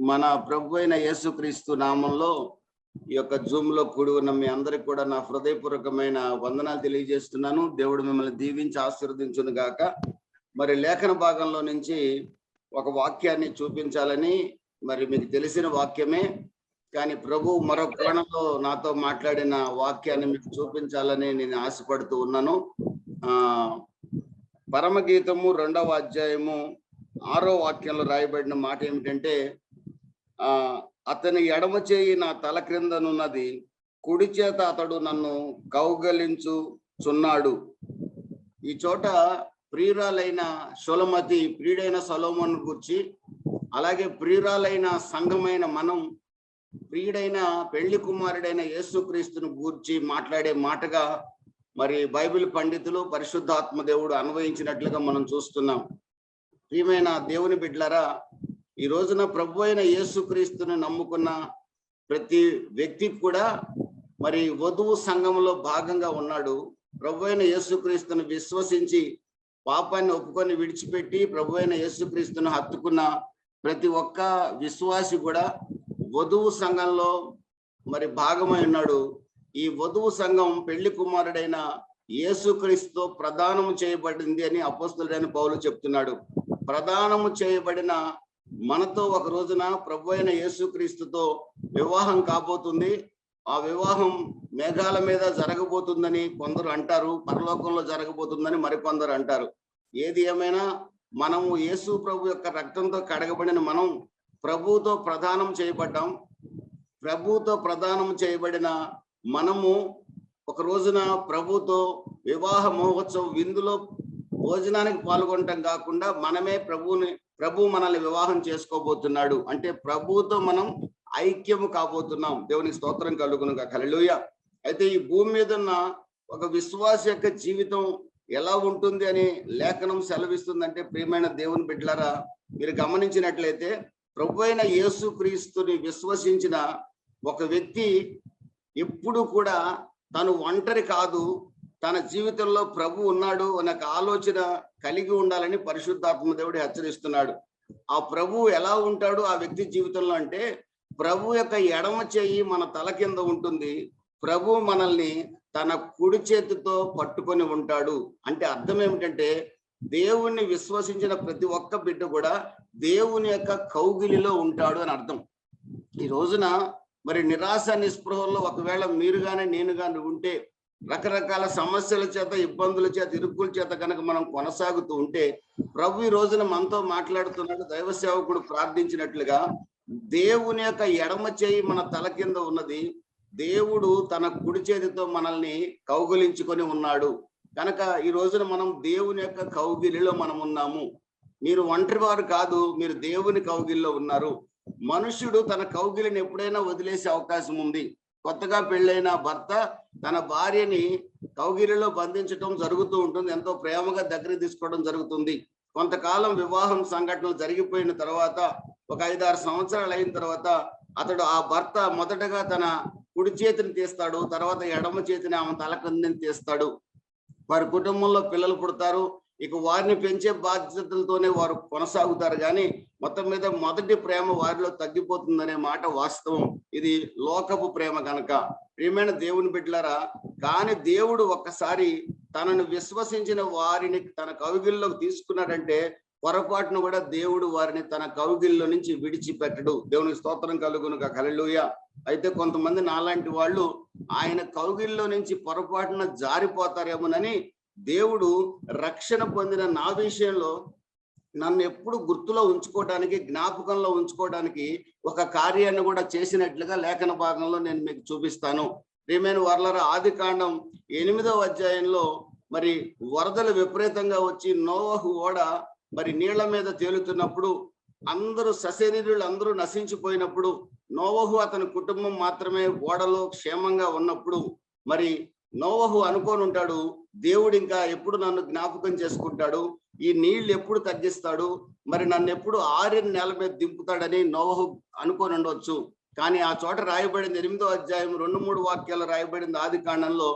మన ప్రభు అయిన యేసుక్రీస్తు నామంలో ఈ యొక్క జూమ్ లో కూడి ఉన్న మీ అందరికి కూడా నా హృదయపూర్వకమైన వందనాలు తెలియజేస్తున్నాను. దేవుడు మిమ్మల్ని దీవించి ఆశీర్వదించును గాక. మరి లేఖన భాగంలో నుంచి ఒక వాక్యాన్ని చూపించాలని, మరి మీకు తెలిసిన వాక్యమే కానీ ప్రభు మరొక కోణంలో నాతో మాట్లాడిన వాక్యాన్ని మీకు చూపించాలని నేను ఆశపడుతూ ఉన్నాను. పరమగీతము 2వ అధ్యాయము 6వ వాక్యంలో రాయబడిన మాట ఏమిటంటే, అతని ఎడమ చేయి నా తల క్రిందనున్నది, కుడి చేత అతడు నన్ను కౌగలించుచున్నాడు. ఈ చోట ప్రియురాలైన షొలమతి ప్రియుడైన సొలొమోను గురించి, అలాగే ప్రియురాలైన సంఘమైన మనం ప్రియుడైన పెళ్లి కుమారుడైన యేసుక్రీస్తును గూర్చి మాట్లాడే మాటగా మరి బైబిల్ పండితులు పరిశుద్ధాత్మ దేవుడు అన్వయించినట్లుగా మనం చూస్తున్నాం. ప్రియమైన దేవుని బిడ్డలారా, ఈ రోజున ప్రభు అయిన యేసుక్రీస్తుని నమ్ముకున్న ప్రతి వ్యక్తి కూడా మరి వధువు సంఘంలో భాగంగా ఉన్నాడు. ప్రభు అయిన యేసుక్రీస్తుని విశ్వసించి పాపాన్ని ఒప్పుకొని విడిచిపెట్టి ప్రభు అయిన యేసుక్రీస్తును హత్తుకున్న ప్రతి ఒక్క విశ్వాసి కూడా వధువు సంఘంలో మరి భాగమై ఉన్నాడు. ఈ వధువు సంఘం పెళ్లి కుమారుడైన యేసుక్రీస్తుతో ప్రదానము చేయబడింది అని అపోస్తలుడైన పౌలు చెప్తున్నాడు. ప్రదానము చేయబడిన మనతో ఒక రోజున ప్రభు అయిన యేసుక్రీస్తుతో వివాహం కాబోతుంది. ఆ వివాహం మేఘాల మీద జరగబోతుందని కొందరు అంటారు, పరలోకంలో జరగబోతుందని మరికొందరు అంటారు. ఏది ఏమైనా మనము యేసు ప్రభు యొక్క రక్తంతో కడగబడిన మనం ప్రభువుతో ప్రదానం చేయబడ్డాం. ప్రభువుతో ప్రదానం చేయబడిన మనము ఒక రోజున ప్రభుతో వివాహ మహోత్సవం విందులో భోజనానికి పాల్గొనటం కాకుండా మనమే ప్రభు మనల్ని వివాహం చేసుకోబోతున్నాడు. అంటే ప్రభువుతో మనం ఐక్యము కాబోతున్నాం. దేవునికి స్తోత్రం కలుగును గాక. హల్లెలూయా. అయితే ఈ భూమి మీద ఉన్న ఒక విశ్వాస యొక్క జీవితం ఎలా ఉంటుంది అని లేఖనం సెలవిస్తుందంటే, ప్రియమైన దేవుని బిడ్డలారా, మీరు గమనించినట్లయితే ప్రభు అయిన యేసుక్రీస్తుని విశ్వసించిన ఒక వ్యక్తి ఎప్పుడు కూడా తను ఒంటరి కాదు, తన జీవితంలో ప్రభు ఉన్నాడు అనే ఆలోచన కలిగి ఉండాలని పరిశుద్ధాత్మ దేవుడు హెచ్చరిస్తున్నాడు. ఆ ప్రభు ఎలా ఉంటాడు ఆ వ్యక్తి జీవితంలో అంటే, ప్రభు యొక్క ఎడమ చేయి మన తల కింద ఉంటుంది. ప్రభు మనల్ని తన కుడి చేతితో పట్టుకొని ఉంటాడు. అంటే అర్థం ఏమిటంటే, దేవుణ్ణి విశ్వసించిన ప్రతి ఒక్క బిడ్డ కూడా దేవుని యొక్క కౌగిలిలో ఉంటాడు అని అర్థం. ఈ రోజున మరి నిరాశ నిస్పృహల్లో ఒకవేళ మీరు కానీ నేను కానీ ఉంటే, రకరకాల సమస్యల చేత, ఇబ్బందుల చేత, ఇరుకుల చేత కనుక మనం కొనసాగుతూ ఉంటే, ప్రభు ఈ రోజున మనతో మాట్లాడుతున్నాడు. దైవ సేవకుడు ప్రార్థించినట్లుగా దేవుని యొక్క ఎడమ చేయి మన తల కింద ఉన్నది. దేవుడు తన కుడి చేతితో మనల్ని కౌగిలించుకొని ఉన్నాడు. కనుక ఈ రోజున మనం దేవుని యొక్క కౌగిలిలో మనం ఉన్నాము. మీరు ఒంటరి వారు కాదు, మీరు దేవుని కౌగిలిలో ఉన్నారు. మనుష్యుడు తన కౌగిలిని ఎప్పుడైనా వదిలేసే అవకాశం ఉంది. కొత్తగా పెళ్ళైన భర్త తన భార్యని కౌగిలిలో బంధించడం జరుగుతూ ఉంటుంది. ఎంతో ప్రేమగా దగ్గర తీసుకోవడం జరుగుతుంది. కొంతకాలం వివాహం సంఘటనలు జరిగిపోయిన తర్వాత, ఒక 5-6 సంవత్సరాలు అయిన తర్వాత, అతడు ఆ భర్త మొదటగా తన కుడి చేతిని తీస్తాడు, తర్వాత ఎడమ చేతిని ఆమె తల కిందని తీస్తాడు. వారి కుటుంబంలో పిల్లలు పుడతారు. ఇక వారిని పెంచే బాధ్యతలతోనే వారు కొనసాగుతారు. కానీ మొత్తం మీద మొదటి ప్రేమ వారిలో తగ్గిపోతుందనే మాట వాస్తవం. ఇది లోకపు ప్రేమ కనుక. ప్రియమైన దేవుని బిడ్డలారా, కానీ దేవుడు ఒక్కసారి తనను విశ్వసించిన వారిని తన కౌగిలిలోకి తీసుకున్నాడంటే, పొరపాటును కూడా దేవుడు వారిని తన కౌగిలిలో నుంచి విడిచిపెట్టడు. దేవునికి స్తోత్రం కలుగును గాక. హల్లెలూయా. అయితే కొంతమంది నాలాంటి వాళ్ళు ఆయన కౌగిలిలో నుంచి పొరపాటున జారిపోతారేమోనని దేవుడు రక్షణ పొందిన నా విషయంలో నన్ను ఎప్పుడు గుర్తులో ఉంచుకోవడానికి, జ్ఞాపకంలో ఉంచుకోవడానికి ఒక కార్యాన్ని కూడా చేసినట్లుగా లేఖన భాగంలో నేను మీకు చూపిస్తాను. ప్రియమైన వారలారా, ఆదికాండం 8వ అధ్యాయంలో మరి వరదలు విపరీతంగా వచ్చి నోవహు ఓడ మరి నీళ్ల మీద తేలుతున్నప్పుడు, అందరూ సశరీరులు అందరూ నశించిపోయినప్పుడు, నోవహు అతని కుటుంబం మాత్రమే ఓడలో క్షేమంగా ఉన్నప్పుడు, మరి నోవహు అనుకోని ఉంటాడు, దేవుడు ఇంకా ఎప్పుడు నన్ను జ్ఞాపకం చేసుకుంటాడు, ఈ నీళ్లు ఎప్పుడు తగ్గిస్తాడు, మరి నన్ను ఎప్పుడు ఆరిన నేల మీద దింపుతాడని నోవహు అనుకోని ఉండవచ్చు. కానీ ఆ చోట రాయబడింది 8వ అధ్యాయం 2-3 వాక్యాలు రాయబడింది ఆదికాండంలో,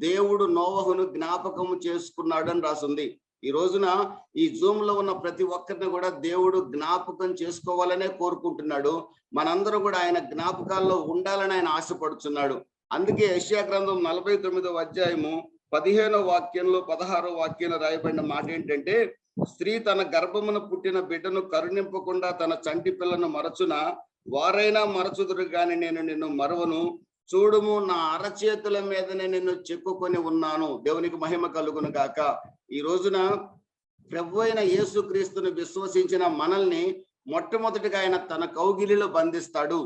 దేవుడు నోవహును జ్ఞాపకము చేసుకున్నాడు అని రాసింది. ఈ రోజున ఈ జూమ్ లో ఉన్న ప్రతి ఒక్కరిని కూడా దేవుడు జ్ఞాపకం చేసుకోవాలనే కోరుకుంటున్నాడు. మనందరం కూడా ఆయన జ్ఞాపకాల్లో ఉండాలని ఆయన ఆశపడుతున్నాడు. అందుకే యెషయా గ్రంథం 49వ అధ్యాయము 15వ వాక్యంలో 16వ వాక్యంలో రాయబడిన మాట ఏంటంటే, స్త్రీ తన గర్భమును పుట్టిన బిడ్డను కరుణింపకుండా తన చంటి పిల్లను మరచున, వారైనా మరచుదురు గాని నేను నిన్ను మరువను. చూడుము, నా అరచేతుల మీదనే నిన్ను చెక్కుకొని ఉన్నాను. దేవునికి మహిమ కలుగును గాక. ఈ రోజున ప్రభు అయిన యేసుక్రీస్తుని విశ్వసించిన మనల్ని మొట్టమొదటిగా ఆయన తన కౌగిలిలో బంధిస్తాడు.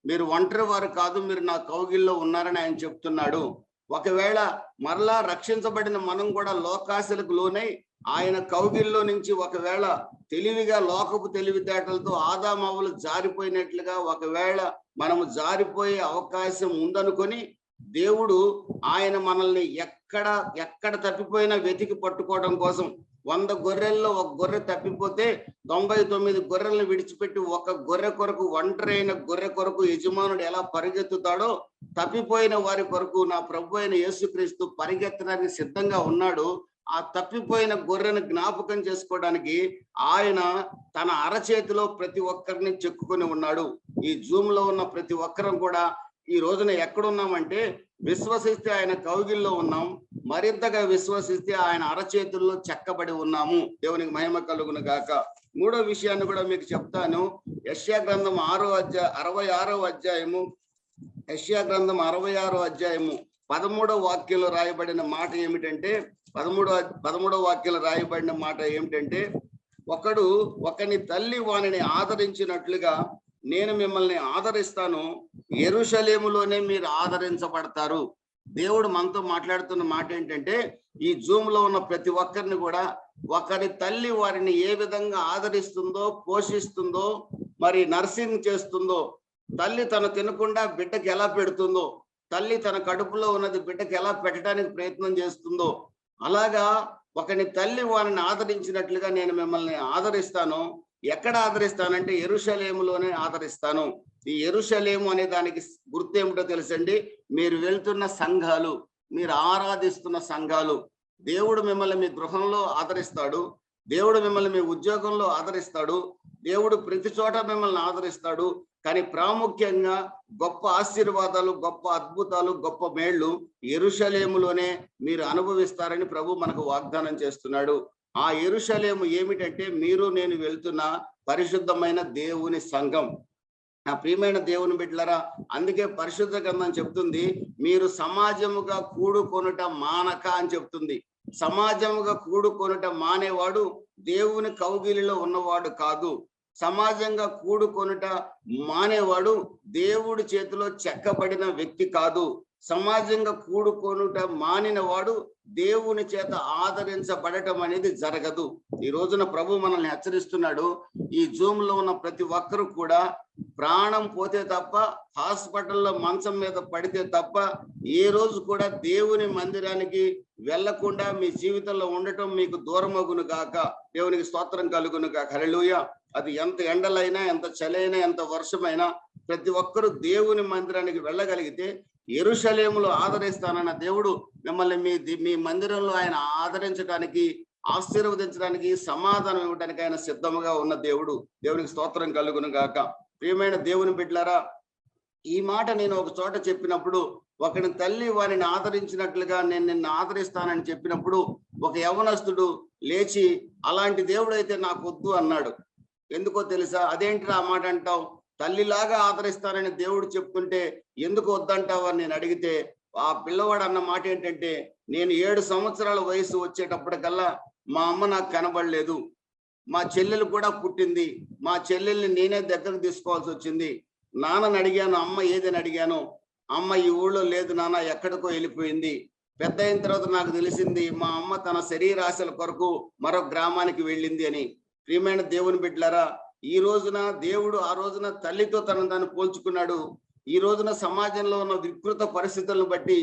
మీరు ఒంటరి వారు కాదు, మీరు నా కౌగిలిలో ఉన్నారని ఆయన చెప్తున్నాడు. ఒకవేళ మరలా రక్షించబడిన మనం కూడా లోకాశలకు లోనై ఆయన కౌగిల్లో నుంచి ఒకవేళ తెలివిగా లోకపు తెలివితేటలతో ఆదామవ్వలు జారిపోయినట్లుగా ఒకవేళ మనము జారిపోయే అవకాశం ఉందనుకొని దేవుడు ఆయన మనల్ని ఎక్కడ తప్పిపోయినా వెతికి పట్టుకోవడం కోసం 100 గొర్రెల్లో ఒక గొర్రె తప్పిపోతే 99 గొర్రెలను విడిచిపెట్టి ఒక గొర్రె కొరకు, ఒంటరి అయిన గొర్రె కొరకు యజమానుడు ఎలా పరిగెత్తుతాడో తప్పిపోయిన వారి కొరకు నా ప్రభు అయిన యేసుక్రీస్తు పరిగెత్తడానికి సిద్ధంగా ఉన్నాడు. ఆ తప్పిపోయిన గొర్రెను జ్ఞాపకం చేసుకోవడానికి ఆయన తన అరచేతిలో ప్రతి ఒక్కరిని చెక్కుకొని ఉన్నాడు. ఈ జూమ్ లో ఉన్న ప్రతి ఒక్కరం కూడా ఈ రోజున ఎక్కడున్నామంటే, విశ్వసిస్తే ఆయన కౌగిల్లో ఉన్నాం, మరింతగా విశ్వసిస్తే ఆయన అరచేతుల్లో చెక్కబడి ఉన్నాము. దేవునికి మహిమ కలుగును గాక. మూడో విషయాన్ని కూడా మీకు చెప్తాను. యెషయా గ్రంథం 66వ అధ్యాయము, యెషయా గ్రంథం 66వ అధ్యాయము 13వ వాక్యంలో రాయబడిన మాట ఏమిటంటే, 13వ వాక్యంలో రాయబడిన మాట ఏమిటంటే, ఒకని తల్లి వానిని ఆదరించినట్లుగా నేను మిమ్మల్ని ఆదరిస్తాను, యెరూషలేములోనే మీరు ఆదరించబడతారు. దేవుడు మనతో మాట్లాడుతున్న మాట ఏంటంటే, ఈ జూమ్ లో ఉన్న ప్రతి ఒక్కరిని కూడా ఒకరి తల్లి వారిని ఏ విధంగా ఆదరిస్తుందో, పోషిస్తుందో, మరి నర్సింగ్ చేస్తుందో, తల్లి తను తినకుండా బిడ్డకి ఎలా పెడుతుందో, తల్లి తన కడుపులో ఉన్నది బిడ్డకి ఎలా పెట్టడానికి ప్రయత్నం చేస్తుందో, అలాగా ఒకని తల్లి వారిని ఆదరించినట్లుగా నేను మిమ్మల్ని ఆదరిస్తాను. ఎక్కడ ఆదరిస్తానంటే యెరూషలేములోనే ఆదరిస్తాను. ఈ యెరూషలేము అనే దానికి గుర్తు ఏమిటో తెలుసండి? మీరు వెళ్తున్న సంఘాలు, మీరు ఆరాధిస్తున్న సంఘాలు. దేవుడు మిమ్మల్ని మీ గృహంలో ఆదరిస్తాడు, దేవుడు మిమ్మల్ని మీ ఉద్యోగంలో ఆదరిస్తాడు, దేవుడు ప్రతి చోట మిమ్మల్ని ఆదరిస్తాడు. కానీ ప్రాముఖ్యంగా గొప్ప ఆశీర్వాదాలు, గొప్ప అద్భుతాలు, గొప్ప మేళ్లు యెరూషలేములోనే మీరు అనుభవిస్తారని ప్రభు మనకు వాగ్దానం చేస్తున్నాడు. ఆ యెరూషలేము ఏమిటంటే, మీరు నేను వెళ్తున్న పరిశుద్ధమైన దేవుని సంఘం. నా ప్రియమైన దేవుని బిడ్డలారా, అందుకే పరిశుద్ధ గ్రంథం చెప్తుంది, మీరు సమాజముగా కూడుకొనుట మానక అని చెప్తుంది. సమాజముగా కూడుకొనుట మానేవాడు దేవుని కౌగిలిలో ఉన్నవాడు కాదు. సమాజంగా కూడుకొనుట మానేవాడు దేవుడి చేతిలో చెక్కబడిన వ్యక్తి కాదు. సమాజంగా కూడుకొనుట మానిన వాడు దేవుని చేత ఆదరించబడటం అనేది జరగదు. ఈ రోజున ప్రభు మనల్ని హెచ్చరిస్తున్నాడు. ఈ జూమ్ లో ఉన్న ప్రతి ఒక్కరు కూడా ప్రాణం పోతే తప్ప, హాస్పిటల్లో మంచం మీద పడితే తప్ప ఏ రోజు కూడా దేవుని మందిరానికి వెళ్లకుండా మీ జీవితంలో ఉండటం మీకు దూరమగును గాక. దేవునికి స్తోత్రం కలుగును గాక. హల్లెలూయా. అది ఎంత ఎండలైనా, ఎంత చలైనా, ఎంత వర్షమైనా ప్రతి ఒక్కరూ దేవుని మందిరానికి వెళ్ళగలిగితే యెరూషలేములో ఆదరిస్తానన్న దేవుడు మిమ్మల్ని మీ మందిరంలో ఆయన ఆదరించడానికి, ఆశీర్వదించడానికి, సమాధానం ఇవ్వడానికి ఆయన సిద్ధముగా ఉన్న దేవుడు. దేవునికి స్తోత్రం కలుగును గాక. ప్రియమైన దేవుని బిడ్డలారా, ఈ మాట నేను ఒక చోట చెప్పినప్పుడు, ఒకని తల్లి వారిని ఆదరించినట్లుగా నేను నిన్ను ఆదరిస్తానని చెప్పినప్పుడు ఒక యవనస్తుడు లేచి, అలాంటి దేవుడు అయితే నాకు వద్దు అన్నాడు. ఎందుకో తెలుసా? అదేంటి ఆ మాట అంటావు? తల్లిలాగా ఆదరిస్తానని దేవుడు చెప్తుంటే ఎందుకు వద్దంటావు అని నేను అడిగితే, ఆ పిల్లవాడు అన్న మాట ఏంటంటే, నేను 7 సంవత్సరాల వయసు వచ్చేటప్పటికల్లా మా అమ్మ నాకు కనబడలేదు, మా చెల్లెలు కూడా పుట్టింది, మా చెల్లెల్ని నేనే దగ్గరకు తీసుకోవాల్సి వచ్చింది. నాన్నని అడిగాను, అమ్మ ఏదని అడిగాను, అమ్మ ఈ ఊళ్ళో లేదు నాన్న, ఎక్కడికో వెళ్ళిపోయింది. పెద్ద అయిన తర్వాత నాకు తెలిసింది మా అమ్మ తన శరీరాశల కొరకు మరో గ్రామానికి వెళ్ళింది అని. ప్రియమైన దేవుని బిడ్డలారా, ఈ రోజున దేవుడు ఆ రోజున తల్లితో తనను పోల్చుకున్నాడు. ఈ రోజున సమాజంలో ఉన్న వికృత పరిస్థితులను బట్టి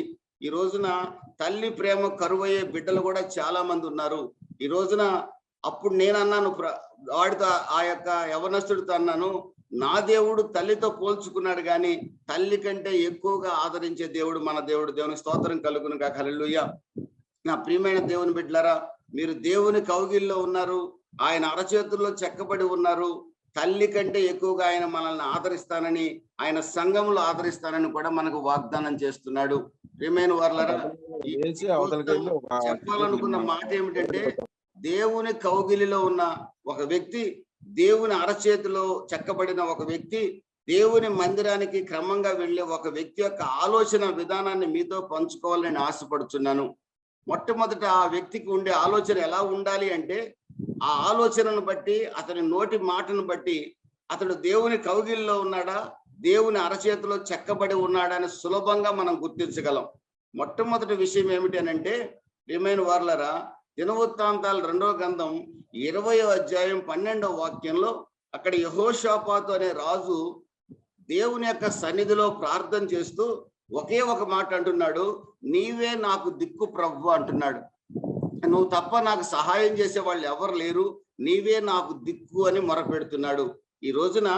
ఈ రోజున తల్లి ప్రేమ కరువయ్యే బిడ్డలు కూడా చాలా మంది ఉన్నారు. ఈ రోజున అప్పుడు నేను అన్నాను, వాడితో, ఆ యొక్క యవనస్తుడితో అన్నాను, నా దేవుడు తల్లితో పోల్చుకున్నాడు కానీ తల్లి కంటే ఎక్కువగా ఆదరించే దేవుడు మన దేవుడు. దేవునికి స్తోత్రం కలుగును గాక. హల్లెలూయా. నా ప్రియమైన దేవుని బిడ్డలారా, మీరు దేవుని కౌగిల్లో ఉన్నారు, ఆయన అరచేతుల్లో చెక్కబడి ఉన్నారు. తల్లి కంటే ఎక్కువగా ఆయన మనల్ని ఆదరిస్తానని, ఆయన సంఘంలో ఆదరిస్తానని కూడా మనకు వాగ్దానం చేస్తున్నాడు. ప్రియమైన వారలారా, చెప్పాలనుకున్న మాట ఏమిటంటే, దేవుని కౌగిలిలో ఉన్న ఒక వ్యక్తి, దేవుని అరచేతిలో చెక్కబడిన ఒక వ్యక్తి, దేవుని మందిరానికి క్రమంగా వెళ్ళే ఒక వ్యక్తి యొక్క ఆలోచన విధానాన్ని మీతో పంచుకోవాలని ఆశపడుతున్నాను. మొట్టమొదట ఆ వ్యక్తికి ఉండే ఆలోచన ఎలా ఉండాలి అంటే, ఆ ఆలోచనను బట్టి, అతని నోటి మాటను బట్టి అతడు దేవుని కౌగిలిలో ఉన్నాడా, దేవుని అరచేతిలో చెక్కబడి ఉన్నాడా అని సులభంగా మనం గుర్తించగలం. మొట్టమొదటి విషయం ఏమిటి అనంటే, ప్రియమైన వారలారా, దినవృత్తాంతాలు 2వ గ్రంథం 20వ అధ్యాయం 12వ వాక్యంలో అక్కడ యెహోషాపాతు అనే రాజు దేవుని యొక్క సన్నిధిలో ప్రార్థన చేస్తూ ఒకే ఒక మాట అంటున్నాడు, నీవే నాకు దిక్కు ప్రభువా అంటున్నాడు. నువ్వు తప్ప నాకు సహాయం చేసే వాళ్ళు ఎవరు లేరు, నీవే నాకు దిక్కు అని మొరపెడుతున్నాడు. ఈ రోజున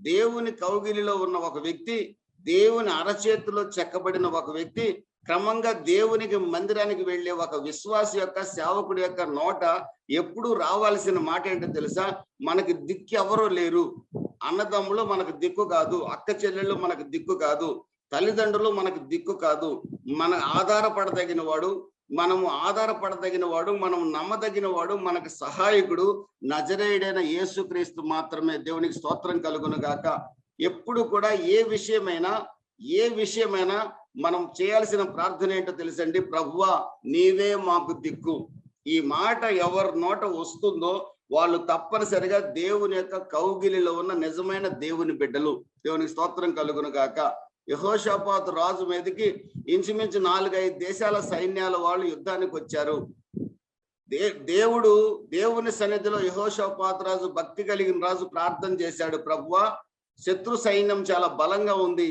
దేవుని కౌగిలిలో ఉన్న ఒక వ్యక్తి, దేవుని అరచేతిలో చెక్కబడిన ఒక వ్యక్తి, క్రమంగా దేవునికి మందిరానికి వెళ్ళే ఒక విశ్వాసి యొక్క, సేవకుడి యొక్క నోట ఎప్పుడు రావాల్సిన మాట ఏంటో తెలుసా? మనకి దిక్కు ఎవరో లేరు. అన్నదమ్ములు మనకు దిక్కు కాదు, అక్క చెల్లెళ్ళు మనకు దిక్కు కాదు, తల్లిదండ్రులు మనకు దిక్కు కాదు. మన ఆధారపడదగిన వాడు, మనము ఆధారపడదగిన వాడు, మనం నమ్మదగిన వాడు, మనకు సహాయకుడు నజరేయుడైన యేసుక్రీస్తు మాత్రమే. దేవునికి స్తోత్రం కలుగును గాక. ఎప్పుడు కూడా ఏ విషయమైనా మనం చేయాల్సిన ప్రార్థన ఏంటో తెలుసండి, ప్రభువా నీవే మాకు దిక్కు. ఈ మాట ఎవరి నోట వస్తుందో వాళ్ళు తప్పనిసరిగా దేవుని యొక్క కౌగిలిలో ఉన్న నిజమైన దేవుని బిడ్డలు. దేవునికి స్తోత్రం కలుగును గాక. యెహోషాపాతు రాజు మీదకి ఇంచుమించు 4-5 దేశాల సైన్యాల వాళ్ళు యుద్ధానికి వచ్చారు. దేవుని సన్నిధిలో యెహోషాపాతు రాజు, భక్తి కలిగిన రాజు ప్రార్థన చేశాడు, ప్రభువా శత్రు సైన్యం చాలా బలంగా ఉంది,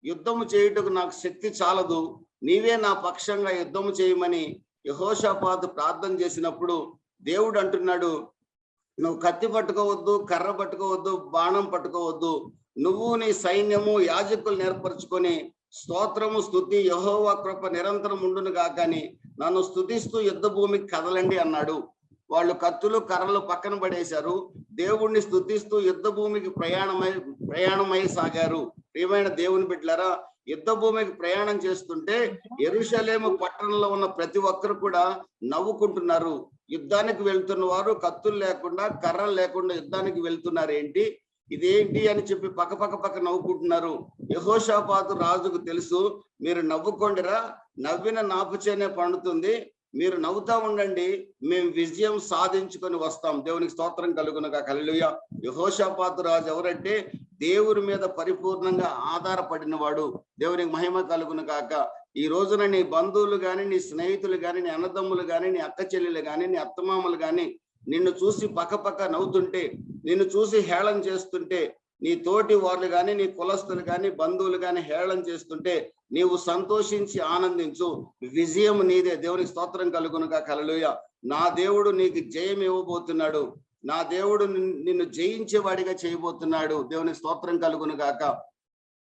యుద్ధము చేయుటకు నాకు శక్తి చాలదు, నీవే నా పక్షంగా యుద్ధము చేయమని యెహోషాపాతు ప్రార్థన చేసినప్పుడు దేవుడు అంటున్నాడు, నువ్వు కత్తి పట్టుకోవద్దు, కర్ర పట్టుకోవద్దు, బాణం పట్టుకోవద్దు, నువ్వు నీ సైన్యము యాజకులు ఏర్పరచుకొని స్తోత్రము స్తుతి యెహోవా కృప నిరంతరం ఉండును గాకని నన్ను స్తుతిస్తూ యుద్ధ భూమికి కదలండి అన్నాడు. వాళ్ళు కత్తులు కర్రలు పక్కన పడేశారు, దేవుణ్ణి స్తుతిస్తూ యుద్ధ భూమికి ప్రయాణమై సాగారు. ప్రియమైన దేవుని బిడ్డలారా, యుద్ధ భూమికి ప్రయాణం చేస్తుంటే యెరూషలేము పట్టణంలో ఉన్న ప్రతి ఒక్కరు కూడా నవ్వుకుంటున్నారు. యుద్ధానికి వెళ్తున్న వారు కత్తులు లేకుండా, కర్రలు లేకుండా యుద్ధానికి వెళ్తున్నారు, ఏంటి ఇదేంటి అని చెప్పి పక్క నవ్వుకుంటున్నారు. యెహోషాపాతు రాజుకు తెలుసు, మీరు నవ్వుకోండిరా, నవ్విన నాపుచేనే పండుతుంది, మీరు నవ్వుతా ఉండండి, మేము విజయం సాధించుకొని వస్తాం. దేవునికి స్తోత్రం కలుగునుగా. హల్లెలూయా. యెహోషాపాతు రాజు ఎవరంటే దేవుని మీద పరిపూర్ణంగా ఆధారపడిన వాడు. దేవునికి మహిమ కలుగును గాక. ఈ రోజున నీ బంధువులు గాని, నీ స్నేహితులు గాని, నీ అన్నదమ్ములు గాని, నీ అక్క చెల్లెలు గాని, నీ అత్తమామలు గాని నిన్ను చూసి పక్క నవ్వుతుంటే, నిన్ను చూసి హేళన చేస్తుంటే, నీ తోటి వాళ్ళు గాని, నీ కులస్తులు గాని, బంధువులు గాని హేళన చేస్తుంటే నీవు సంతోషించి ఆనందించు, విజయం నీదే. దేవునికి స్తోత్రం కలుగునుగా. హల్లెలూయా. నా దేవుడు నీకు జయం ఇవ్వబోతున్నాడు, నా దేవుడు నిన్ను జయించేవాడిగా చేయబోతున్నాడు. దేవునికి స్తోత్రం కలుగును గాక.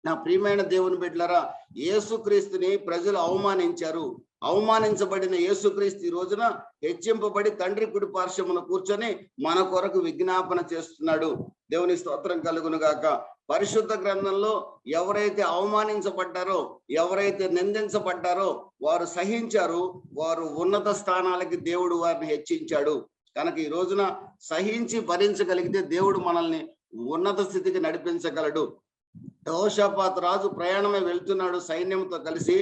నా ప్రియమైన దేవుని బిడ్డలారా, యేసుక్రీస్తుని ప్రజలు అవమానించారు. అవమానించబడిన యేసుక్రీస్తు ఈ రోజున హెచ్చింపబడి తండ్రి కుడి పార్శ్వమున కూర్చొని మన కొరకు విజ్ఞాపన చేస్తున్నాడు. దేవుని స్తోత్రం కలుగును గాక. పరిశుద్ధ గ్రంథంలో ఎవరైతే అవమానించబడ్డారో, ఎవరైతే నిందించబడ్డారో వారు సహించారు, వారు ఉన్నత స్థానాలకి దేవుడు వారిని హెచ్చించాడు. కనుక ఈ రోజున సహించి భరించగలిగితే దేవుడు మనల్ని ఉన్నత స్థితికి నడిపించగలడు. యెహోషాపాతు రాజు ప్రయాణమే వెళ్తున్నాడు సైన్యంతో కలిసి,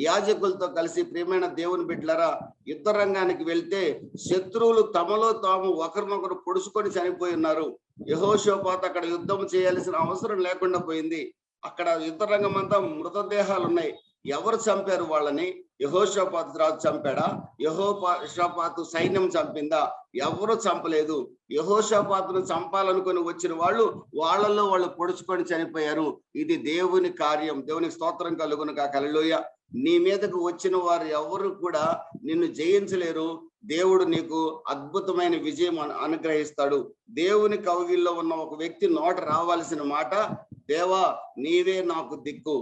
యాజకులతో కలిసి. ప్రియమైన దేవుని బిడ్డలారా, యుద్ధ రంగానికి వెళ్తే శత్రువులు తమలో తాము ఒకరినొకరు పొడుచుకొని చనిపోయి ఉన్నారు. యెహోషాపాతు అక్కడ యుద్ధం చేయాల్సిన అవసరం లేకుండా పోయింది. అక్కడ యుద్ధ రంగం అంతా మృతదేహాలు ఉన్నాయి. ఎవరు చంపారు వాళ్ళని? యెహోషాపాతు రాజు చంపాడా? యెహోషాపాతు సైన్యం చంపిందా? ఎవరు చంపలేదు. యెహోషాపాతును చంపాలనుకుని వచ్చిన వాళ్ళల్లో వాళ్ళు పొడుచుకొని చనిపోయారు. ఇది దేవుని కార్యం. దేవునికి స్తోత్రం కలుగును గాక. హల్లెలూయా. నీ మీదకు వచ్చిన వారు ఎవరు కూడా నిన్ను జయించలేరు. దేవుడు నీకు అద్భుతమైన విజయం అనుగ్రహిస్తాడు. దేవుని కౌగిల్లో ఉన్న ఒక వ్యక్తి నోట రావాల్సిన మాట, దేవా నీవే నాకు దిక్కు,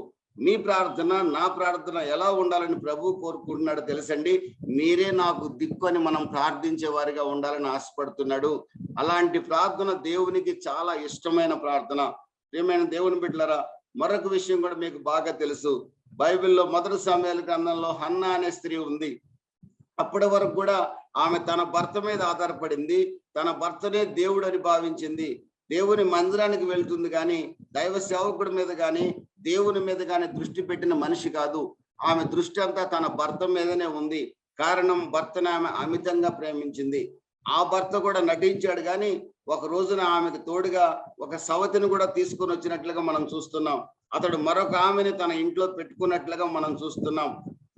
మీ ప్రార్థన నా ప్రార్థన ఎలా ఉండాలని ప్రభు కోరుకుంటున్నాడు తెలుసండి. మీరే నాకు దిక్కు అని మనం ప్రార్థించే వారిగా ఉండాలని ఆశపడుతున్నాడు. అలాంటి ప్రార్థన దేవునికి చాలా ఇష్టమైన ప్రార్థన. ప్రియమైన దేవుని బిడ్డలారా, మరొక విషయం కూడా మీకు బాగా తెలుసు. బైబిల్లో 1 సమూయేలు గ్రంథంలో హన్నా అనే స్త్రీ ఉంది. అప్పటి వరకు కూడా ఆమె తన భర్త మీద ఆధారపడింది. తన భర్తనే దేవుడు అని భావించింది. దేవుని మందిరానికి వెళ్తుంది కానీ దైవ సేవకుడి మీద కానీ దేవుని మీద కానీ దృష్టి పెట్టిన మనిషి కాదు. ఆమె దృష్టి అంతా తన భర్త మీదనే ఉంది. కారణం, భర్తను ఆమె అమితంగా ప్రేమించింది. ఆ భర్త కూడా నటించాడు కానీ ఒక రోజున ఆమెకు తోడుగా ఒక సవతిని కూడా తీసుకొని వచ్చినట్లుగా మనం చూస్తున్నాం. అతడు మరొక ఆమెని తన ఇంట్లో పెట్టుకున్నట్లుగా మనం చూస్తున్నాం.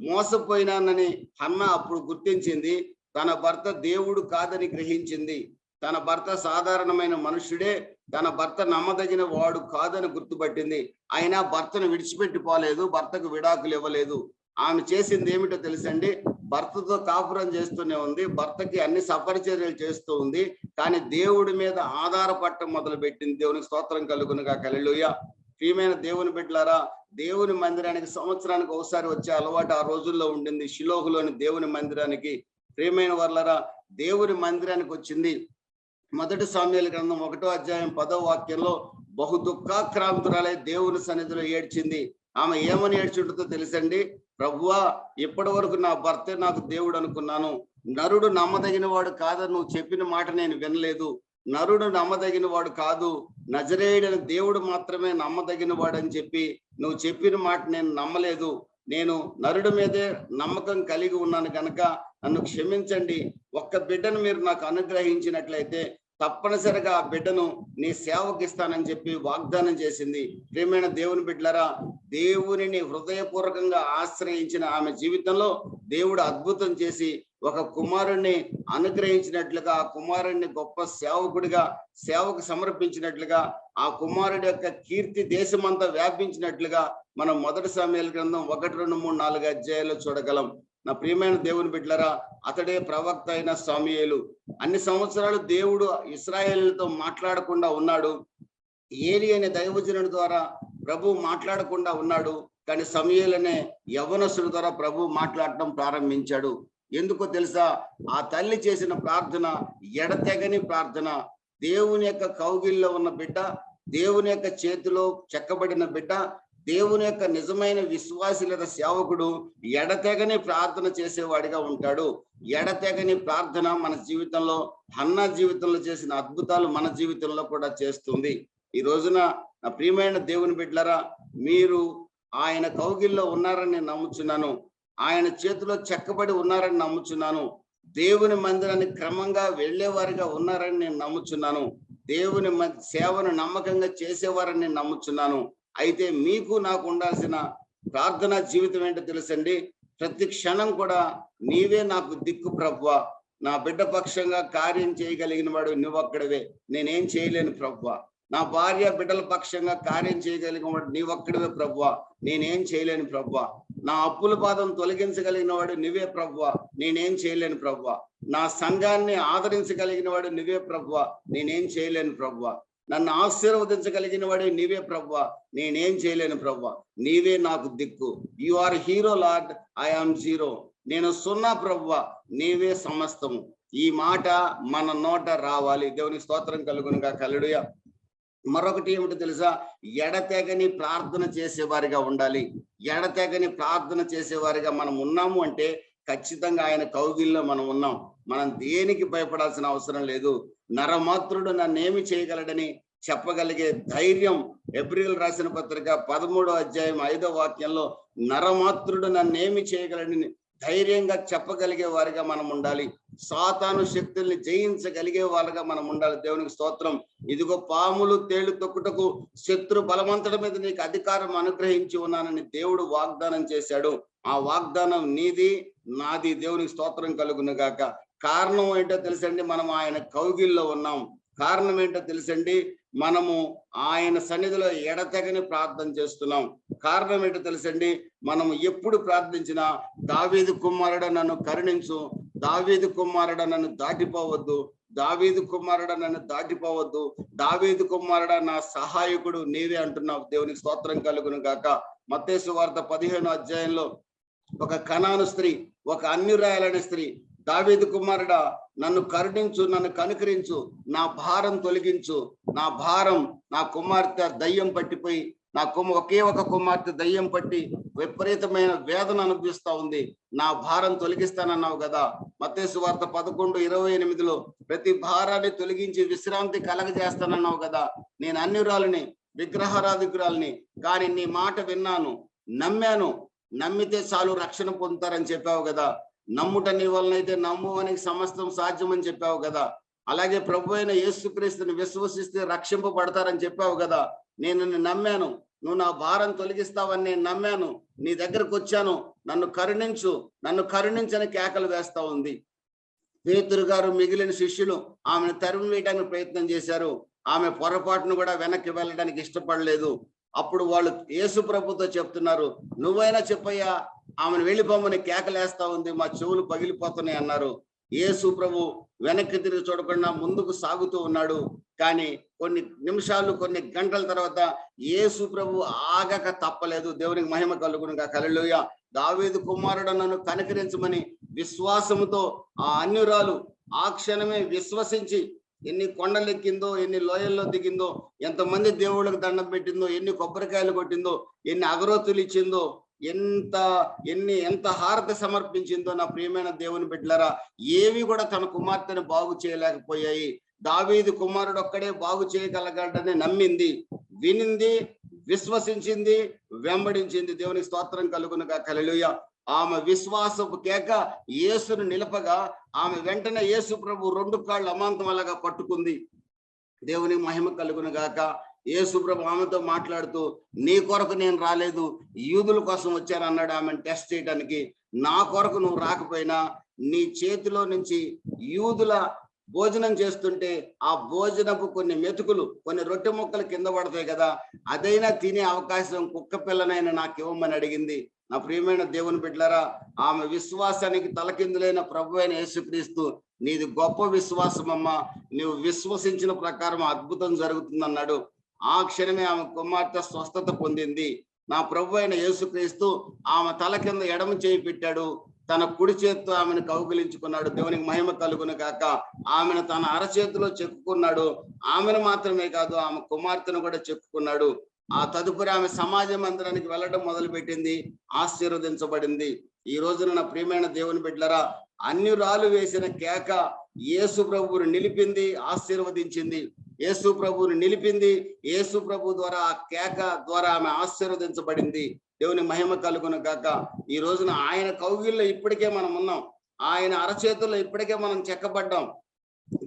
మోసపోయినానని హన్నా అప్పుడు గుర్తించింది. తన భర్త దేవుడు కాదని గ్రహించింది. తన భర్త సాధారణమైన మనుషుడే, తన భర్త నమ్మదగిన వాడు కాదని గుర్తుపట్టింది. అయినా భర్తను విడిచిపెట్టిపోలేదు, భర్తకు విడాకులు ఇవ్వలేదు. ఆమె చేసింది ఏమిటో తెలుసండి, భర్తతో కాపురం చేస్తూనే ఉంది, భర్తకి అన్ని సపరిచర్యలు చేస్తూ ఉంది, కానీ దేవుడి మీద ఆధారపడటం మొదలు పెట్టింది. దేవునికి స్తోత్రం కలుగునుగా. హల్లెలూయా. ప్రియమైన దేవుని బిడ్డలారా, దేవుని మందిరానికి సంవత్సరానికి ఒకసారి వచ్చే అలవాటు ఆ రోజుల్లో ఉండింది. షిలోహులోని దేవుని మందిరానికి ప్రియమైన వర్లరా దేవుని మందిరానికి వచ్చింది. 1 సమూయేలు గ్రంథం 1వ అధ్యాయం 10వ వాక్యంలో బహు దుఃఖాక్రాంతురాలై దేవుని సన్నిధిలో ఏడ్చింది. ఆమె ఏమని ఏడ్చుంటుందో తెలుసండి, ప్రభువా, ఇప్పటి వరకు నా భర్తే నాకు దేవుడు అనుకున్నాను. నరుడు నమ్మదగిన వాడు కాదని నువ్వు చెప్పిన మాట నేను వినలేదు. నరుడు నమ్మదగిన వాడు కాదు, నజరేయుడైన దేవుడు మాత్రమే నమ్మదగిన వాడు అని చెప్పి నువ్వు చెప్పిన మాట నేను నమ్మలేదు. నేను నరుడి మీదే నమ్మకం కలిగి ఉన్నాను కనుక నన్ను క్షమించండి. ఒక్క బిడ్డను మీరు నాకు అనుగ్రహించినట్లయితే తప్పనిసరిగా ఆ బిడ్డను నీ సేవకి ఇస్తానని చెప్పి వాగ్దానం చేసింది. ప్రియమైన దేవుని బిడ్డలారా, దేవునిని హృదయపూర్వకంగా ఆశ్రయించిన ఆమె జీవితంలో దేవుడు అద్భుతం చేసి ఒక కుమారుణ్ణి అనుగ్రహించినట్లుగా, ఆ కుమారుణ్ణి గొప్ప సేవకుడిగా సేవకు సమర్పించినట్లుగా, ఆ కుమారుడి యొక్క కీర్తి దేశమంతా వ్యాపించినట్లుగా మనం 1 సమూయేలు గ్రంథం 1, 2, 3, 4 అధ్యాయాల్లో చూడగలం. నా ప్రియమైన దేవుని బిడ్డలారా, అతడే ప్రవక్త అయిన సమూయేలు. అన్ని సంవత్సరాలు దేవుడు ఇశ్రాయేలుతో మాట్లాడకుండా ఉన్నాడు. ఏలీ అనే దైవజనుడి ద్వారా ప్రభు మాట్లాడకుండా ఉన్నాడు. కానీ సమూయేలు అనే యవ్వనస్తుడి ద్వారా ప్రభు మాట్లాడటం ప్రారంభించాడు. ఎందుకో తెలుసా? ఆ తల్లి చేసిన ప్రార్థన ఎడతెగని ప్రార్థన. దేవుని యొక్క కౌగిల్లో ఉన్న బిడ్డ, దేవుని యొక్క చేతిలో చెక్కబడిన బిడ్డ, దేవుని యొక్క నిజమైన విశ్వాసి లేదా సేవకుడు ఎడతెగని ప్రార్థన చేసేవాడిగా ఉంటాడు. ఎడతెగని ప్రార్థన మన జీవితంలో, హన్నా జీవితంలో చేసిన అద్భుతాలు మన జీవితంలో కూడా చేస్తుంది. ఈ రోజున నా ప్రియమైన దేవుని బిడ్డలారా, మీరు ఆయన కౌగిల్లో ఉన్నారని నేను నమ్ముచున్నాను. ఆయన చేతిలో చెక్కబడి ఉన్నారని నమ్ముచున్నాను. దేవుని మందిరానికి క్రమంగా వెళ్ళేవారిగా ఉన్నారని నేను నమ్ముచున్నాను. దేవుని సేవను నమ్మకంగా చేసేవారని నేను నమ్ముచున్నాను. అయితే మీకు నాకు ఉండాల్సిన ప్రార్థనా జీవితం ఏంటో తెలుసండి. ప్రతి క్షణం కూడా నీవే నాకు దిక్కు ప్రభువా, నా బిడ్డ పక్షంగా కార్యం చేయగలిగిన వాడు నువ్వొక్కడివే, నేనేం చేయలేను ప్రభువా. నా భార్య బిడ్డల పక్షంగా కార్యం చేయగలిగిన వాడు నీవొక్కడివే ప్రభువా, నేనేం చేయలేను ప్రభువా. నా అప్పుల బాధం తొలగించగలిగిన వాడు నువ్వే ప్రభువా, నేనేం చేయలేను ప్రభువా. నా సంఘాన్ని ఆదరించగలిగిన వాడు నువ్వే ప్రభువా, నేనేం చేయలేను ప్రభువా. నన్ను ఆశీర్వదించగలిగిన వాడే నీవే ప్రభువా, నేనేం చేయలేను ప్రభువా. నీవే నాకు దిక్కు. You are hero lord, I am zero. నేను సున్నా ప్రభువా, నీవే సమస్తము. ఈ మాట మన నోట రావాలి. దేవునికి స్తోత్రం కలుగునుగా. హల్లెలూయా. మరొకటి ఏమిటో తెలుసా? ఎడతెగని ప్రార్థన చేసేవారిగా ఉండాలి. ఎడతెగని ప్రార్థన చేసేవారిగా మనం ఉన్నాము అంటే ఖచ్చితంగా ఆయన కౌగిల్లో మనం ఉన్నాం. మనం దేనికి భయపడాల్సిన అవసరం లేదు. నరమాత్రుడు నన్నేమి చేయగలడని చెప్పగలిగే ధైర్యం, హెబ్రీయులు రాసిన పత్రిక 13వ అధ్యాయం 5వ వాక్యంలో నరమాత్రుడు నన్నేమి చేయగలడని ధైర్యంగా చెప్పగలిగే వారిగా మనం ఉండాలి. సాతాను శక్తుల్ని జయించగలిగే వాళ్ళగా మనం ఉండాలి. దేవునికి స్తోత్రం. ఇదిగో పాములు తేళ్లు తొక్కుటకు శత్రు బలవంతుడి మీద నీకు అధికారం అనుగ్రహించి ఉన్నానని దేవుడు వాగ్దానం చేశాడు. ఆ వాగ్దానం నీది, నాది. దేవునికి స్తోత్రం కలుగును గాక. కారణం ఏంటో తెలుసండి, మనం ఆయన కౌగిల్లో ఉన్నాం. కారణం ఏంటో తెలుసండి, మనము ఆయన సన్నిధిలో ఎడతెగని ప్రార్థన చేస్తున్నాం. కారణం ఏంటో తెలుసండి, మనము ఎప్పుడు ప్రార్థించినా దావీదు కుమారుడు నన్ను కరుణించు, దావీదు కుమారుడా నన్ను దాటిపోవద్దు, దావీదు కుమారుడా నన్ను దాటిపోవద్దు, దావీదు కుమారుడా నా సహాయకుడు నీవే అంటున్నావు. దేవునికి స్తోత్రం కలుగును గాక. మత్తయి సువార్త 15వ అధ్యాయంలో ఒక కనాను స్త్రీ, ఒక అన్యురాయలైన స్త్రీ, దావీదు కుమారుడా నన్ను కరుణించు, నన్ను కనుకరించు, నా భారం తొలగించు, నా భారం, నా కుమార్తె దయ్యం పట్టిపోయి, నా ఒకే ఒక కుమార్తె దయ్యం పట్టి విపరీతమైన వేదన అనుభవిస్తా ఉంది, నా భారం తొలగిస్తానన్నావు కదా. మత్తయి సువార్త 11:28లో ప్రతి భారాన్ని తొలగించి విశ్రాంతి కలగజేస్తానన్నావు కదా. నేను అన్యురాలిని, విగ్రహారాధికురాలిని, కానీ నీ మాట విన్నాను, నమ్మాను, నమ్మితే చాలు రక్షణ పొందుతారని చెప్పావు కదా. నమ్ముట నీ వలనైతే నమ్మువానికి సమస్తం సాధ్యమని చెప్పావు కదా. అలాగే ప్రభు అయిన యేసుక్రీస్తుని విశ్వసిస్తే రక్షింపబడతారని చెప్పావు కదా. నేను నిన్ను నమ్మాను, నువ్వు నా భారం తొలగిస్తావని నేను నమ్మాను, నీ దగ్గరకు వచ్చాను, నన్ను కరుణించు, నన్ను కరుణించని కేకలు వేస్తా ఉంది. పేతురు గారు మిగిలిన శిష్యులు ఆమెను తరిమి వేయడానికి ప్రయత్నం చేశారు. ఆమె పొరపాటును కూడా వెనక్కి వెళ్ళడానికి ఇష్టపడలేదు. అప్పుడు వాళ్ళు యేసు ప్రభుతో చెప్తున్నారు, నువ్వైనా చెప్పయ్యా, ఆమెను వెళ్ళిపోమని కేకలేస్తా ఉంది, మా చెవులు పగిలిపోతున్నాయి అన్నారు. యేసు ప్రభు వెనక్కి తిరిగి చూడకుండా ముందుకు సాగుతూ ఉన్నాడు. కానీ కొన్ని నిమిషాలు, కొన్ని గంటల తర్వాత యేసు ప్రభు ఆగక తప్పలేదు. దేవునికి మహిమ కలుగును గాక. హల్లెలూయా. దావీదు కుమారుడు నన్ను కనికరించమని విశ్వాసముతో ఆ అన్యురాలు ఆ క్షణమే విశ్వసించి ఎన్ని కొండలెక్కిందో, ఎన్ని లోయల్లో దిగిందో, ఎంతమంది దేవుళ్ళకు దండం పెట్టిందో, ఎన్ని కొబ్బరికాయలు కొట్టిందో, ఎన్ని అగరోతులు ఇచ్చిందో, ఎంత హారతి సమర్పించిందో నా ప్రియమైన దేవుని బిడ్డలారా, ఏవి కూడా తన కుమార్తెను బాగు చేయలేకపోయాయి. దావీదు కుమారుడు ఒక్కడే బాగు చేయగలగడని నమ్మింది, వినింది, విశ్వసించింది, వెంబడించింది. దేవునికి స్తోత్రం కలుగును గాక. హల్లెలూయా. ఆమె విశ్వాసపు కేక యేసును నిలపగా ఆమె వెంటనే యేసు ప్రభు 2 కాళ్ళు అమాంతం అలాగా పట్టుకుంది. దేవుని మహిమ కలుగును గాక. యేసు ప్రభు ఆమెతో మాట్లాడుతూ, నీ కొరకు నేను రాలేదు, యూదుల కోసం వచ్చాను అన్నాడు. ఆమెను టెస్ట్ చేయడానికి. నా కొరకు నువ్వు రాకపోయినా నీ చేతిలో నుంచి యూదుల భోజనం చేస్తుంటే ఆ భోజనపు కొన్ని మెతుకులు, కొన్ని రొట్టె ముక్కలు కింద పడతాయి కదా, అదైనా తినే అవకాశం కుక్క పిల్లనైనా నాకు ఇవ్వమని అడిగింది. నా ప్రియమైన దేవుని బిడ్డలారా, ఆమె విశ్వాసానికి తలకిందులైన ప్రభు అయిన యేసుక్రీస్తు, నీది గొప్ప విశ్వాసమమ్మా, నువ్వు విశ్వసించిన ప్రకారం అద్భుతం జరుగుతుందన్నాడు. ఆ క్షణమే ఆమె కుమార్తె స్వస్థత పొందింది. నా ప్రభు అయిన యేసుక్రీస్తు ఆమె తల కింద ఎడమ చేయి పెట్టాడు, తన కుడి చేతితో ఆమెను కౌగిలించుకున్నాడు. దేవునికి మహిమ కలుగును గాక. ఆమెను తన అరచేతిలో చెక్కుకున్నాడు. ఆమెను మాత్రమే కాదు, ఆమె కుమార్తెను కూడా చెక్కుకున్నాడు. ఆ తదుపరి ఆమె సమాజ మందిరానికి వెళ్ళడం మొదలుపెట్టింది, ఆశీర్వదించబడింది. ఈ రోజున నా ప్రియమైన దేవుని బిడ్డలారా, అన్యురాలు వేసిన కేక యేసు ప్రభువుని నిలిపింది, ఆశీర్వదించింది. యేసు ప్రభువుని నిలిపింది. యేసు ప్రభు ద్వారా, ఆ కేక ద్వారా ఆమె ఆశీర్వదించబడింది. దేవుని మహిమ కలుగును గాక. ఈ రోజున ఆయన కౌగిల్లో ఇప్పటికే మనం ఉన్నాం, ఆయన అరచేతుల్లో ఇప్పటికే మనం చెక్కబడ్డాం.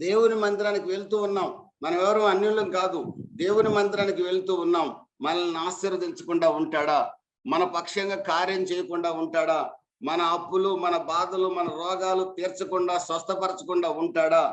దేవుని మందిరానికి వెళ్తూ ఉన్నాం. మనం ఎవరు అన్యులం కాదు, దేవుని మందిరానికి వెళ్తూ ఉన్నాం. మనల్ని ఆశీర్వదించకుండా ఉంటాడా? మన పక్షంగా కార్యం చేయకుండా ఉంటాడా? మన అప్పులు, మన బాధలు, మన రోగాలు తీర్చకుండా, స్వస్థపరచకుండా ఉంటాడా?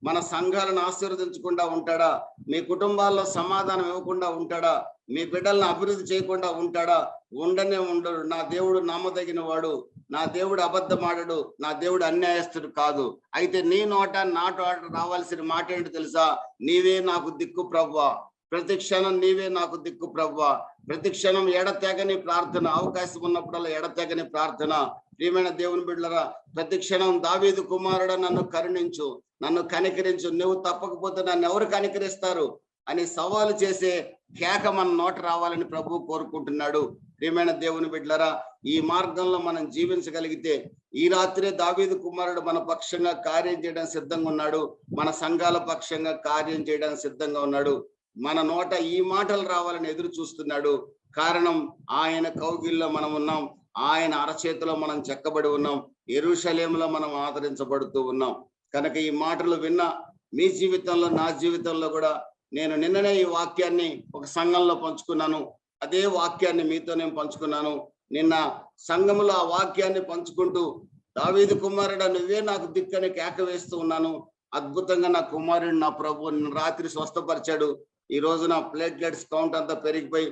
మన సంఘాలను ఆశీర్వదించకుండా ఉంటాడా? మీ కుటుంబాల్లో సమాధానం ఇవ్వకుండా ఉంటాడా? మీ బిడ్డలను అభివృద్ధి చేయకుండా ఉంటాడా? ఉండనే ఉండడు. నా దేవుడు నమ్మదగిన వాడు, నా దేవుడు అబద్ధమాడడు, నా దేవుడు అన్యాయస్తుడు కాదు. అయితే నీ నోట, నా నోట రావాల్సిన మాట ఏంటి తెలుసా? నీవే నాకు దిక్కు ప్రభువా, ప్రతి క్షణం నీవే నాకు దిక్కు ప్రభువా. ప్రతి క్షణం ఎడతెగని ప్రార్థన, అవకాశం ఉన్నప్పుడల్లా ఎడతెగని ప్రార్థన. ప్రియమైన దేవుని బిడ్డలారా, ప్రతి క్షణం దావీదు కుమారుడా నన్ను కరుణించు, నన్ను కనికరించు, నువ్వు తప్పకపోతే నన్ను ఎవరు కనికరిస్తారు అని సవాలు చేసే కేక మన నోట రావాలని ప్రభు కోరుకుంటున్నాడు. ప్రియమైన దేవుని బిడ్డలారా, ఈ మార్గంలో మనం జీవించగలిగితే ఈ రాత్రే దావీదు కుమారుడు మన పక్షంగా కార్యం చేయడానికి సిద్ధంగా ఉన్నాడు. మన సంఘాల పక్షంగా కార్యం చేయడానికి సిద్ధంగా ఉన్నాడు. మన నోట ఈ మాటలు రావాలని ఎదురు చూస్తున్నాడు. కారణం, ఆయన కౌగిల్లో మనం ఉన్నాం, ఆయన అరచేతిలో మనం చెక్కబడి ఉన్నాం, యెరూషలేములో మనం ఆదరించబడుతూ ఉన్నాం. కనుక ఈ మాటలు విన్న మీ జీవితంలో, నా జీవితంలో కూడా, నేను నిన్ననే ఈ వాక్యాన్ని ఒక సంఘంలో పంచుకున్నాను, అదే వాక్యాన్ని మీతో నేను పంచుకున్నాను. నిన్న సంఘంలో ఆ వాక్యాన్ని పంచుకుంటూ, దావీదు కుమారుడా నువ్వే నాకు దిక్కని కేక వేస్తూ ఉన్నాను. అద్భుతంగా నా కుమారుడు, నా ప్రభు రాత్రి స్వస్థపరిచాడు. ఈ రోజు నా ప్లేట్లెట్స్ కౌంట్ అంతా పెరిగిపోయి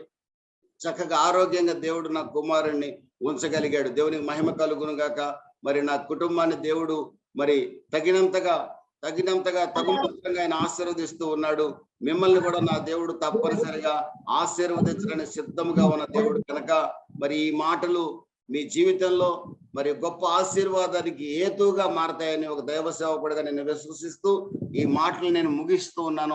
చక్కగా ఆరోగ్యంగా దేవుడు నా కుమారుణ్ణి ఉంచగలిగాడు. దేవునికి మహిమ కలుగును గాక. మరి నా కుటుంబాన్ని దేవుడు మరి తగినంతగా తగుమాత్రంగా ఆయన ఆశీర్వదిస్తూ ఉన్నాడు. మిమ్మల్ని కూడా నా దేవుడు తప్పనిసరిగా ఆశీర్వదించడానికి సిద్ధంగా ఉన్న దేవుడు కనుక మరి ఈ మాటలు మీ జీవితంలో మరి గొప్ప ఆశీర్వాదానికి హేతువుగా మారతాయని ఒక దైవ సేవకుడిగా నేను విశ్వసిస్తూ ఈ మాటలు నేను ముగిస్తూ ఉన్నాను.